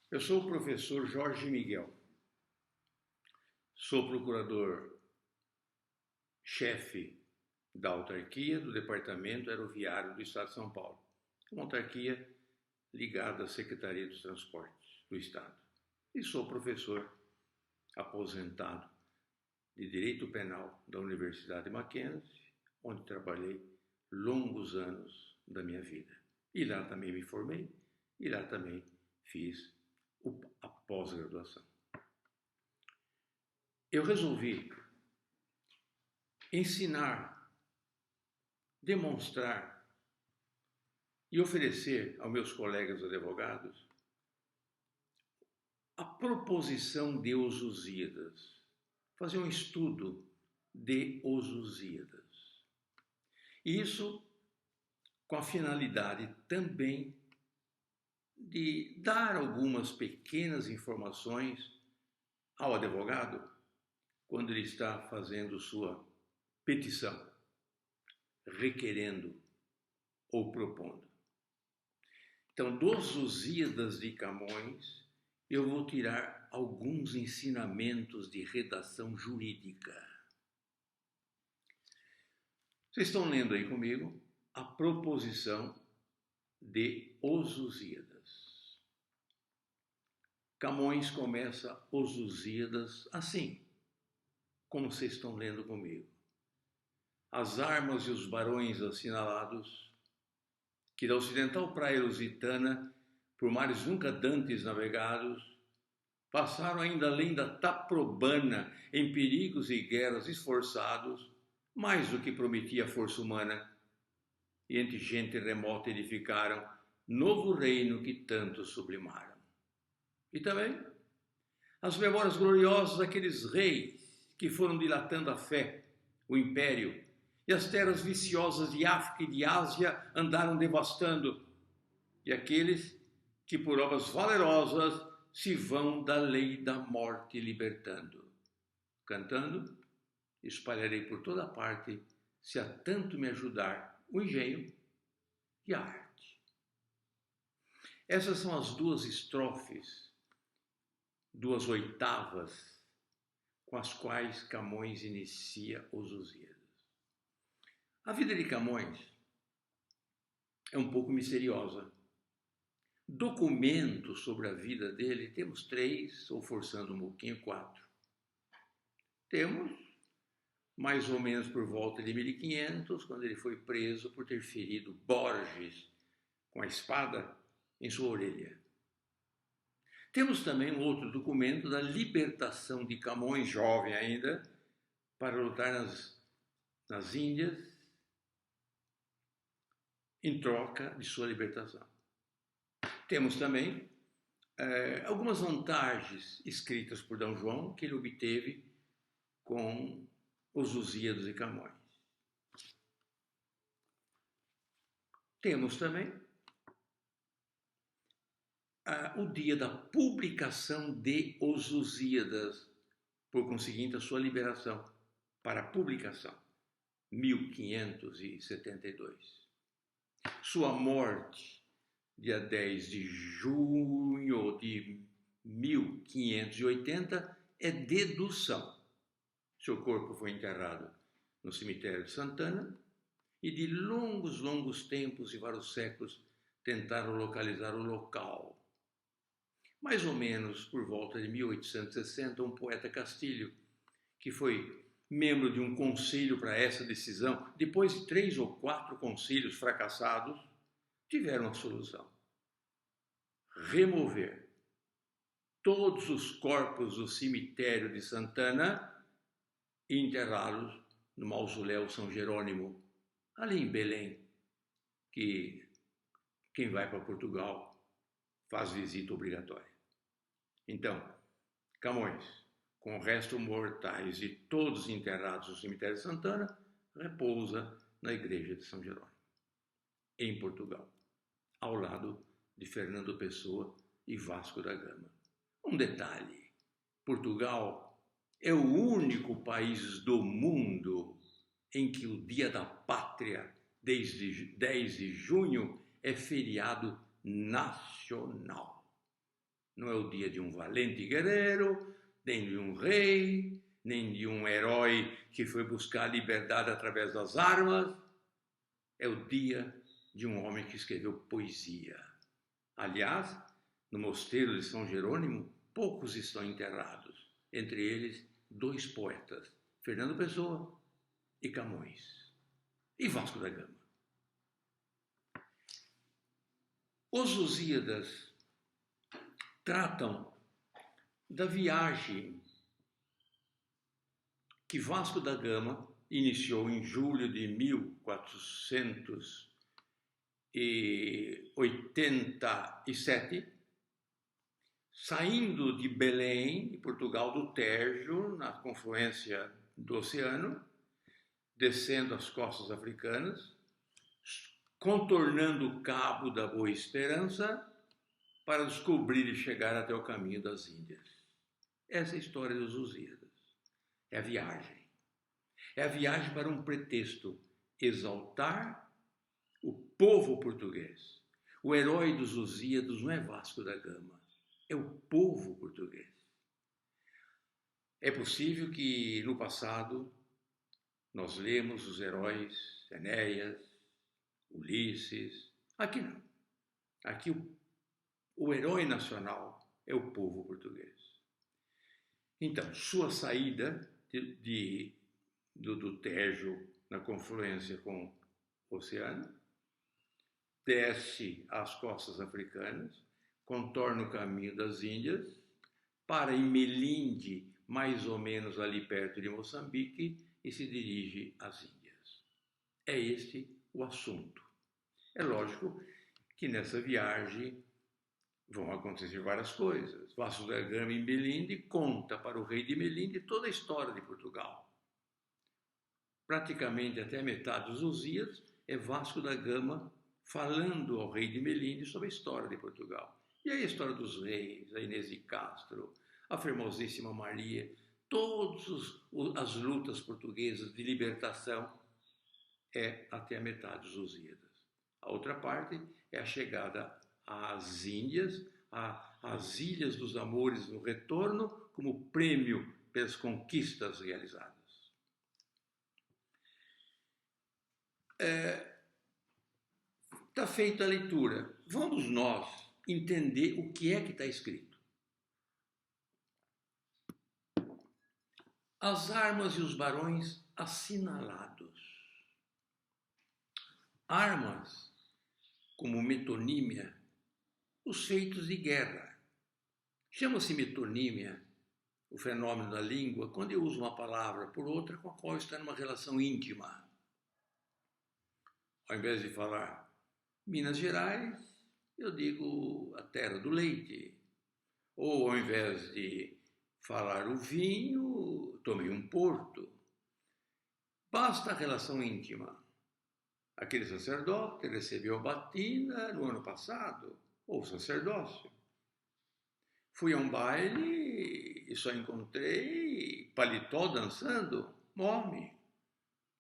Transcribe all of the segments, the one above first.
Eu sou o professor Jorge Miguel, sou procurador-chefe da autarquia do Departamento Aeroviário do Estado de São Paulo, uma autarquia ligada à Secretaria dos Transportes do Estado. E sou professor aposentado de Direito Penal da Universidade Mackenzie, onde trabalhei longos anos da minha vida. E lá também me formei, e lá também fiz a pós-graduação. Eu resolvi ensinar, demonstrar e oferecer aos meus colegas advogados a proposição de Os-Lusíadas, fazer um estudo de Os-Lusíadas. Isso com a finalidade também de dar algumas pequenas informações ao advogado quando ele está fazendo sua petição, requerendo ou propondo. Então, dos Lusíadas de Camões, eu vou tirar alguns ensinamentos de redação jurídica. Vocês estão lendo aí comigo a proposição de Os Lusíadas. Camões começa Os Lusíadas assim, como vocês estão lendo comigo. As armas e os barões assinalados, que da ocidental praia lusitana, por mares nunca dantes navegados, passaram ainda além da Taprobana, em perigos e guerras esforçados, mais do que prometia a força humana, e entre gente remota edificaram novo reino que tanto sublimaram. E também as memórias gloriosas daqueles reis que foram dilatando a fé, o império, e as terras viciosas de África e de Ásia andaram devastando, e aqueles que por obras valerosas se vão da lei da morte libertando. Cantando, espalharei por toda parte, se a tanto me ajudar o engenho e a arte. Essas são as duas estrofes, duas oitavas, com as quais Camões inicia Os Lusíadas. A vida de Camões é um pouco misteriosa. Documentos sobre a vida dele temos 3, ou forçando um pouquinho, 4. Temos mais ou menos por volta de 1500, quando ele foi preso por ter ferido Borges com a espada em sua orelha. Temos também um outro documento da libertação de Camões, jovem ainda, para lutar nas Índias, em troca de sua libertação. Temos também algumas vantagens escritas por D. João que ele obteve com Os Lusíadas de Camões. Temos também o dia da publicação de Os Lusíadas, por conseguinte a sua liberação para publicação, 1572. Sua morte, dia 10 de junho de 1580, é dedução. Seu corpo foi enterrado no cemitério de Santana e de longos tempos e vários séculos tentaram localizar o local. Mais ou menos por volta de 1860, um poeta Castilho, que foi membro de um conselho para essa decisão, depois de 3 ou 4 concílios fracassados, tiveram a solução: remover todos os corpos do cemitério de Santana e enterrá-los no mausoléu São Jerônimo, ali em Belém, que quem vai para Portugal faz visita obrigatória. Então, Camões, com restos mortais de todos enterrados no cemitério de Santana, repousa na igreja de São Jerônimo, em Portugal, ao lado de Fernando Pessoa e Vasco da Gama. Um detalhe: Portugal é o único país do mundo em que o Dia da Pátria, desde 10 de junho, é feriado nacional. Não é o dia de um valente guerreiro, nem de um rei, nem de um herói que foi buscar a liberdade através das armas. É o dia de um homem que escreveu poesia. Aliás, no mosteiro de São Jerônimo, poucos estão enterrados. Entre eles, 2 poetas, Fernando Pessoa e Camões. E Vasco da Gama. Os Lusíadas tratam da viagem que Vasco da Gama iniciou em julho de 1487, saindo de Belém, de Portugal, do Tejo, na confluência do oceano, descendo as costas africanas, contornando o Cabo da Boa Esperança, para descobrir e chegar até o caminho das Índias. Essa é a história dos Lusíadas. É a viagem. É a viagem para um pretexto: exaltar o povo português. O herói dos Lusíadas não é Vasco da Gama, é o povo português. É possível que no passado nós lemos os heróis Enéas, Ulisses. Aqui não. Aqui o herói nacional é o povo português. Então, sua saída do Tejo, na confluência com o oceano, desce às costas africanas, contorna o caminho das Índias, para em Melinde, mais ou menos ali perto de Moçambique, e se dirige às Índias. É este o assunto. É lógico que nessa viagem vão acontecer várias coisas. Vasco da Gama em Melinde conta para o rei de Melinde toda a história de Portugal. Praticamente até a metade dos Lusíadas é Vasco da Gama falando ao rei de Melinde sobre a história de Portugal. E aí a história dos reis, a Inês de Castro, a famosíssima Maria, todas as lutas portuguesas de libertação é até a metade dos Lusíadas. A outra parte é a chegada às Índias, às Ilhas dos Amores no retorno, como prêmio pelas conquistas realizadas. Está feita a leitura. Vamos nós entender o que é que está escrito. As armas e os barões assinalados. Armas, como metonímia, os feitos de guerra. Chama-se metonímia, o fenômeno da língua, quando eu uso uma palavra por outra com a qual está numa relação íntima. Ao invés de falar Minas Gerais, eu digo a terra do leite. Ou ao invés de falar o vinho, tomei um porto. Basta a relação íntima. Aquele sacerdote recebeu a batina no ano passado, ou sacerdócio. Fui a um baile e só encontrei paletó dançando, homem.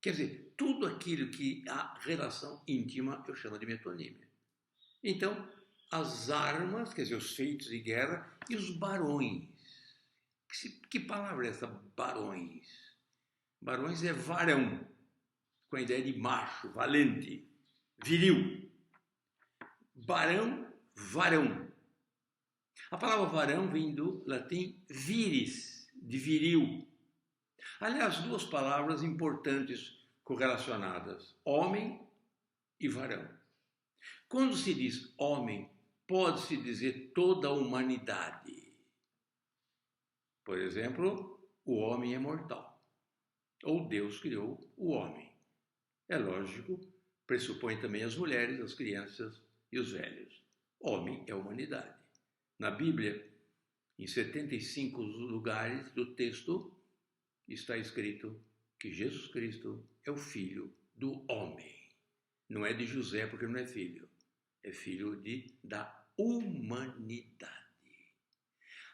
Quer dizer, tudo aquilo que há relação íntima eu chamo de metonímia. Então, as armas, quer dizer, os feitos de guerra e os barões. Que palavra é essa, barões? Barões é varão, com a ideia de macho, valente, viril. Barão, varão. A palavra varão vem do latim viris, de viril. Aliás, 2 palavras importantes correlacionadas, homem e varão. Quando se diz homem, pode-se dizer toda a humanidade. Por exemplo, o homem é mortal. Ou Deus criou o homem. É lógico, pressupõe também as mulheres, as crianças e os velhos. Homem é humanidade. Na Bíblia, em 75 lugares do texto, está escrito que Jesus Cristo é o filho do homem. Não é de José, porque não é filho. É filho da humanidade.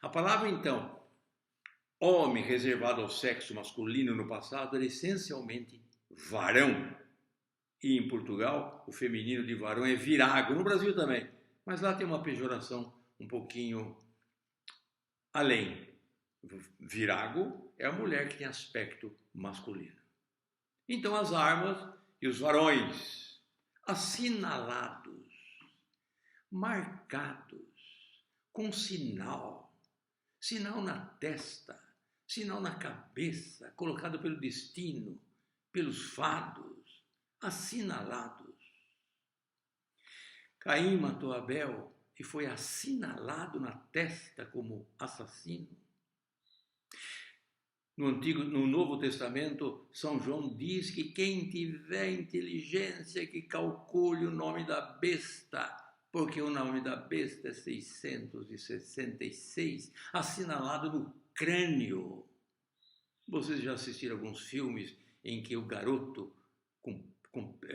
A palavra, então, homem reservado ao sexo masculino no passado era essencialmente varão. E em Portugal, o feminino de varão é virago. No Brasil também. Mas lá tem uma pejoração um pouquinho além. Virago é a mulher que tem aspecto masculino. Então as armas e os varões, assinalados, marcados, com sinal, sinal na testa, sinal na cabeça, colocado pelo destino, pelos fados, assinalados. Caim matou Abel e foi assinalado na testa como assassino. No Novo Testamento, São João diz que quem tiver inteligência que calcule o nome da besta, porque o nome da besta é 666, assinalado no crânio. Vocês já assistiram alguns filmes em que o garoto,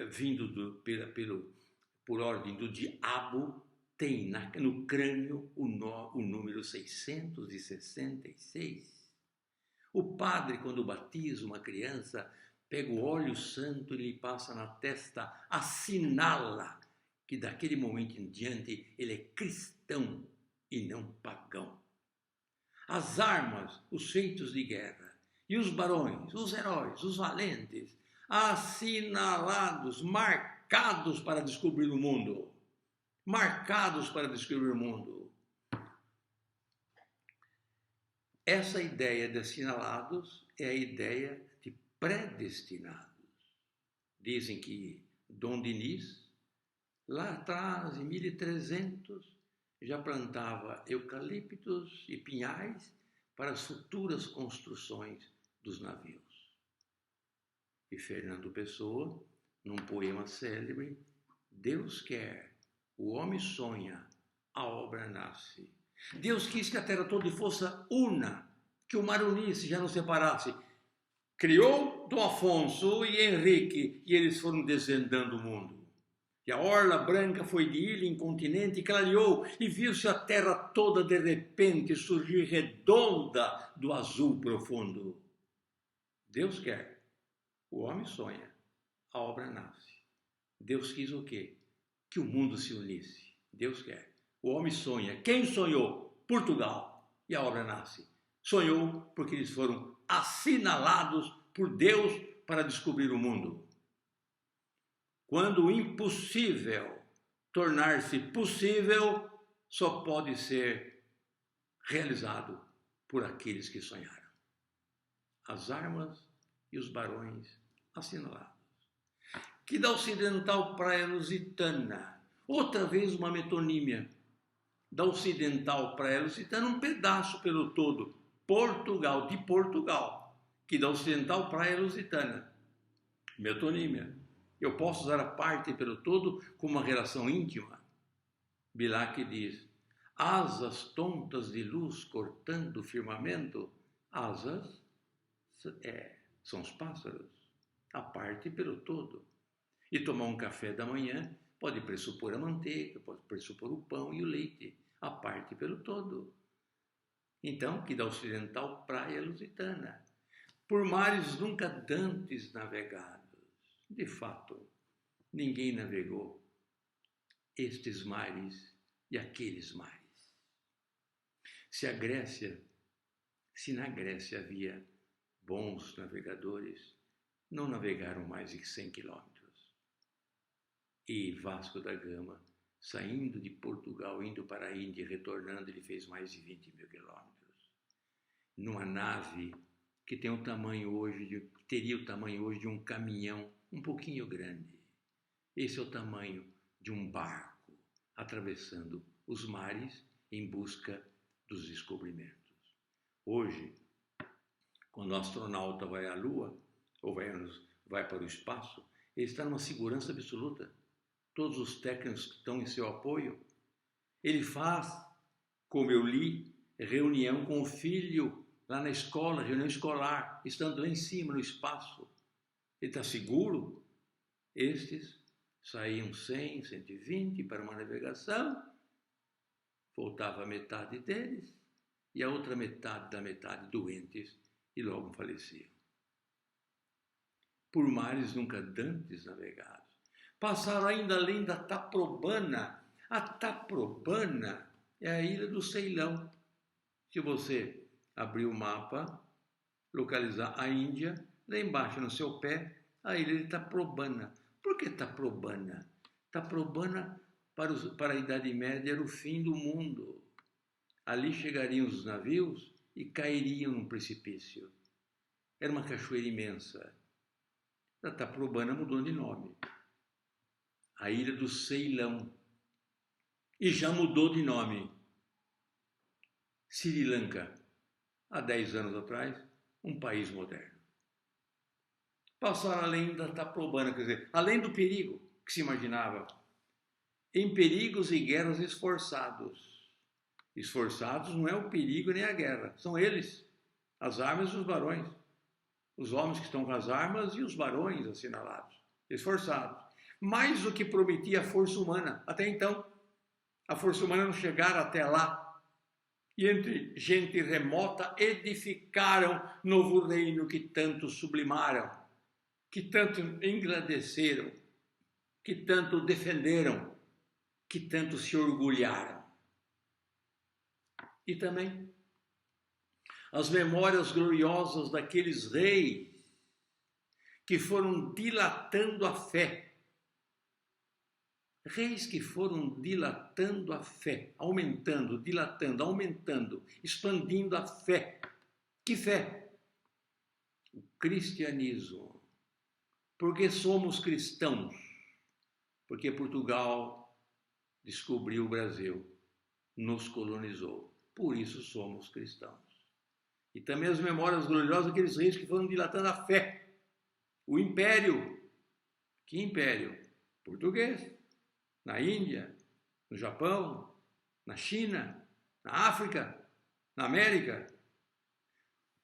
vindo por ordem do diabo, tem no crânio o número 666? O padre, quando batiza uma criança, pega o óleo santo e lhe passa na testa, assinala que daquele momento em diante ele é cristão e não pagão. As armas, os feitos de guerra, e os barões, os heróis, os valentes, assinalados, marcados para descobrir o mundo. Marcados para descobrir o mundo. Essa ideia de assinalados é a ideia de predestinados. Dizem que Dom Dinis, lá atrás, em 1300, já plantava eucaliptos e pinhais para as futuras construções dos navios. E Fernando Pessoa, num poema célebre, Deus quer, o homem sonha, a obra nasce. Deus quis que a terra toda fosse una, que o mar unisse, já não separasse. Criou Dom Afonso e Henrique, e eles foram desvendando o mundo. E a orla branca foi de ilha em continente, clareou, e viu-se a terra toda de repente surgir redonda do azul profundo. Deus quer, o homem sonha, a obra nasce. Deus quis o quê? Que o mundo se unisse. Deus quer. O homem sonha. Quem sonhou? Portugal. E a obra nasce. Sonhou porque eles foram assinalados por Deus para descobrir o mundo. Quando o impossível tornar-se possível, só pode ser realizado por aqueles que sonharam. As armas e os barões assinalados. Que da ocidental praia lusitana, outra vez uma metonímia, da ocidental praia lusitana, um pedaço pelo todo, Portugal, de Portugal, que da ocidental praia lusitana, metonímia. Eu posso usar a parte pelo todo como uma relação íntima. Bilac diz, asas tontas de luz cortando o firmamento, asas são os pássaros, a parte pelo todo. E tomar um café da manhã pode pressupor a manteiga, pode pressupor o pão e o leite, a parte pelo todo. Então, que da ocidental praia lusitana, por mares nunca dantes navegados. De fato, ninguém navegou estes mares e aqueles mares. Se na Grécia havia bons navegadores, não navegaram mais de 100 quilômetros. E Vasco da Gama, saindo de Portugal, indo para a Índia e retornando, ele fez mais de 20 mil quilômetros. Numa nave que tem teria o tamanho hoje de um caminhão um pouquinho grande. Esse é o tamanho de um barco, atravessando os mares em busca dos descobrimentos. Hoje, quando o astronauta vai à Lua, ou vai para o espaço, ele está numa segurança absoluta. Todos os técnicos que estão em seu apoio. Ele faz, como eu li, reunião com o filho lá na escola, reunião escolar, estando lá em cima no espaço. Ele está seguro? Estes saíam 100, 120 para uma navegação, voltava a metade deles e a outra metade da metade doentes e logo faleciam. Por mares nunca dantes navegados. Passaram ainda além da Taprobana. A Taprobana é a ilha do Ceilão. Se você abrir o mapa, localizar a Índia, lá embaixo no seu pé, a ilha de Taprobana. Por que Taprobana? Taprobana, para a Idade Média, era o fim do mundo. Ali chegariam os navios e cairiam num precipício. Era uma cachoeira imensa. A Taprobana mudou de nome. A ilha do Ceilão. E já mudou de nome. Sri Lanka, há 10 anos atrás, um país moderno. Passaram além da Taprobana, quer dizer, além do perigo que se imaginava, em perigos e guerras esforçados. Esforçados não é o perigo nem a guerra, são eles, as armas e os barões. Os homens que estão com as armas e os barões assinalados, esforçados. Mais do que prometia a força humana, até então. A força humana não chegara até lá. E entre gente remota edificaram novo reino que tanto sublimaram, que tanto engrandeceram, que tanto defenderam, que tanto se orgulharam. E também as memórias gloriosas daqueles reis que foram dilatando a fé. Reis que foram dilatando a fé, aumentando, dilatando, aumentando, expandindo a fé. Que fé? O cristianismo. Porque somos cristãos? Porque Portugal descobriu o Brasil, nos colonizou. Por isso somos cristãos. E também as memórias gloriosas daqueles reis que foram dilatando a fé. O império. Que império? Português. Na Índia, no Japão, na China, na África, na América.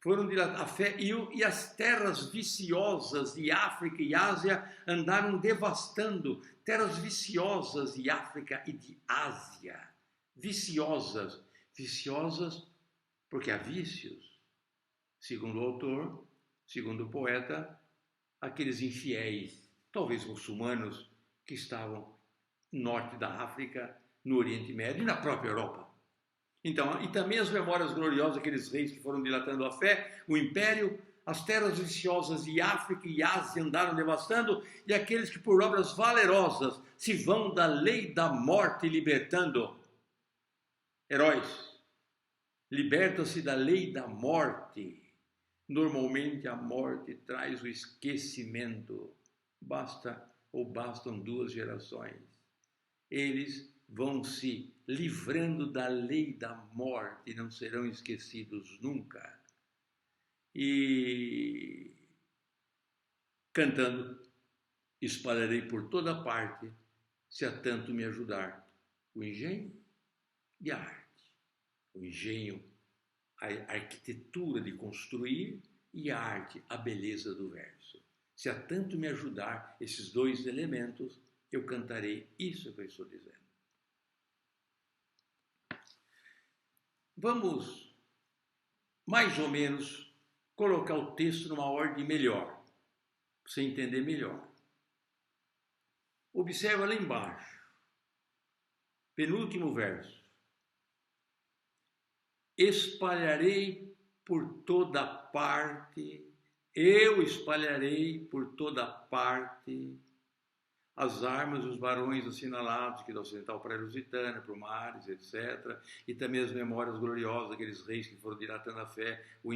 Foram dilatando a fé e as terras viciosas de África e Ásia andaram devastando. Terras viciosas de África e de Ásia. Viciosas. Viciosas porque há vícios. Segundo o autor, segundo o poeta, aqueles infiéis, talvez muçulmanos, que estavam no norte da África, no Oriente Médio e na própria Europa. Então, e também as memórias gloriosas daqueles reis que foram dilatando a fé, o império, as terras viciosas de África e Ásia andaram devastando, e aqueles que por obras valerosas se vão da lei da morte libertando. Heróis, liberta-se da lei da morte. Normalmente a morte traz o esquecimento. Bastam 2 gerações. Eles vão se livrando da lei da morte e não serão esquecidos nunca. E cantando, espalharei por toda parte, se a tanto me ajudar, o engenho e a arte. O engenho, a arquitetura de construir, e a arte, a beleza do verso. Se a tanto me ajudar esses 2 elementos, eu cantarei isso que eu estou dizendo. Vamos, mais ou menos, colocar o texto numa ordem melhor, para você entender melhor. Observa lá embaixo, penúltimo verso. Espalharei por toda parte, eu espalharei por toda parte as armas dos barões assinalados, que da ocidental para a Lusitânia, para o Mares, etc. E também as memórias gloriosas daqueles reis que foram dilatando a fé, o